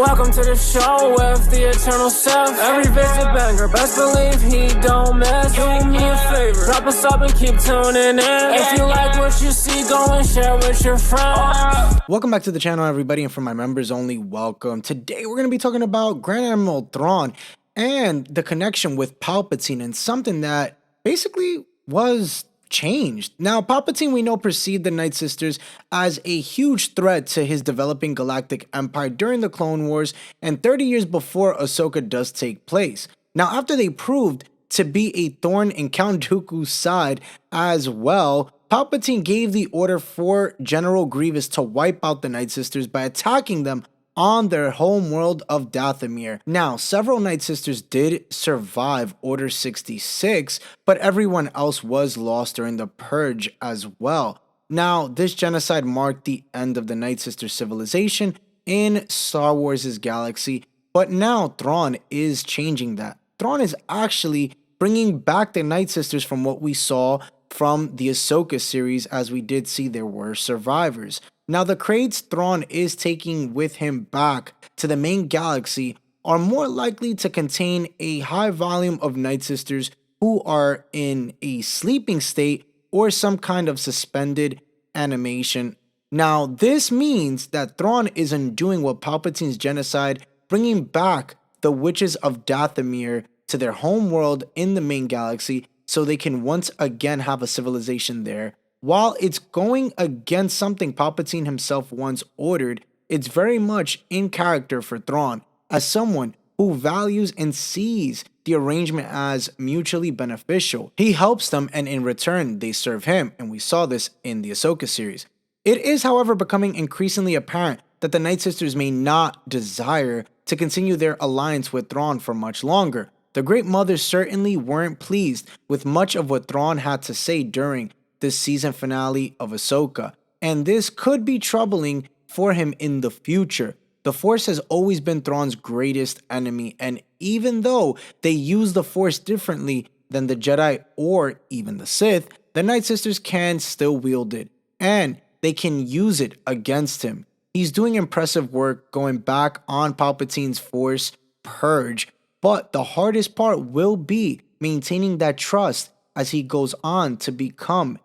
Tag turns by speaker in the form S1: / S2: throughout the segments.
S1: Welcome to the show with the eternal self. Every visit banger, best believe he don't miss. Do me a favor, drop a sub and keep tuning in. If you like what you see, go and share with your friends.
S2: Welcome back to the channel, everybody, and for my members only, welcome. Today we're going to be talking about Grand Admiral Thrawn and the connection with Palpatine and something that basically was changed. Now, Palpatine, we know, perceived the Nightsisters as a huge threat to his developing galactic empire during the Clone Wars and 30 years before Ahsoka does take place. Now, after they proved to be a thorn in Count Dooku's side as well, Palpatine gave the order for General Grievous to wipe out the Nightsisters by attacking them on their home world of Dathomir. Now, several Nightsisters did survive Order 66, but everyone else was lost during the Purge as well. Now, this genocide marked the end of the Nightsister civilization in Star Wars' galaxy, but now Thrawn is changing that. Thrawn is actually bringing back the Nightsisters from what we saw from the Ahsoka series, as we did see there were survivors. Now, the crates Thrawn is taking with him back to the main galaxy are more likely to contain a high volume of Nightsisters who are in a sleeping state or some kind of suspended animation. Now, this means that Thrawn is undoing what Palpatine's genocide, bringing back the witches of Dathomir to their home world in the main galaxy so they can once again have a civilization there. While it's going against something Palpatine himself once ordered, it's very much in character for Thrawn as someone who values and sees the arrangement as mutually beneficial. He helps them, and in return they serve him, and we saw this in the Ahsoka series. It is, however, becoming increasingly apparent that the Nightsisters may not desire to continue their alliance with Thrawn for much longer. The Great Mothers certainly weren't pleased with much of what Thrawn had to say during this season finale of Ahsoka, and this could be troubling for him in the future. The Force has always been Thrawn's greatest enemy, and even though they use the Force differently than the Jedi or even the Sith, the Nightsisters can still wield it, and they can use it against him. He's doing impressive work going back on Palpatine's Force purge, but the hardest part will be maintaining that trust as he goes on to become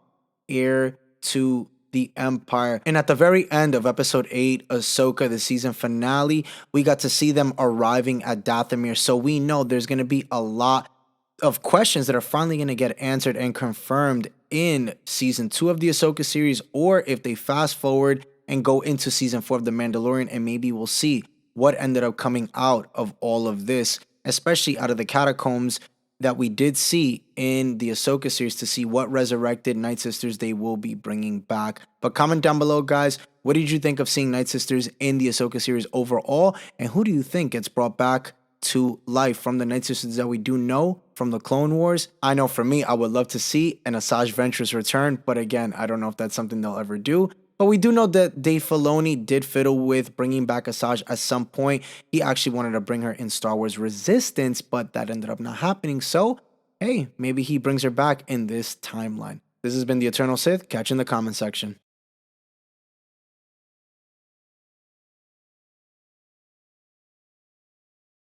S2: heir to the Empire. And at the very end of episode 8, Ahsoka, the season finale, we got to see them arriving at Dathomir. So we know there's going to be a lot of questions that are finally going to get answered and confirmed in season 2 of the Ahsoka series, or if they fast forward and go into season 4 of The Mandalorian, and maybe we'll see what ended up coming out of all of this, especially out of the catacombs that we did see in the Ahsoka series, to see what resurrected Nightsisters they will be bringing back. But comment down below, guys, what did you think of seeing Nightsisters in the Ahsoka series overall, and who do you think gets brought back to life from the Nightsisters that we do know from the Clone Wars? I know for me, I would love to see an Asajj Ventress return, but again, I don't know if that's something they'll ever do. But we do know that Dave Filoni did fiddle with bringing back Asajj at some point. He actually wanted to bring her in Star Wars Resistance, but that ended up not happening. So, hey, maybe he brings her back in this timeline. This has been the Eternal Sith. Catch you in the comment section.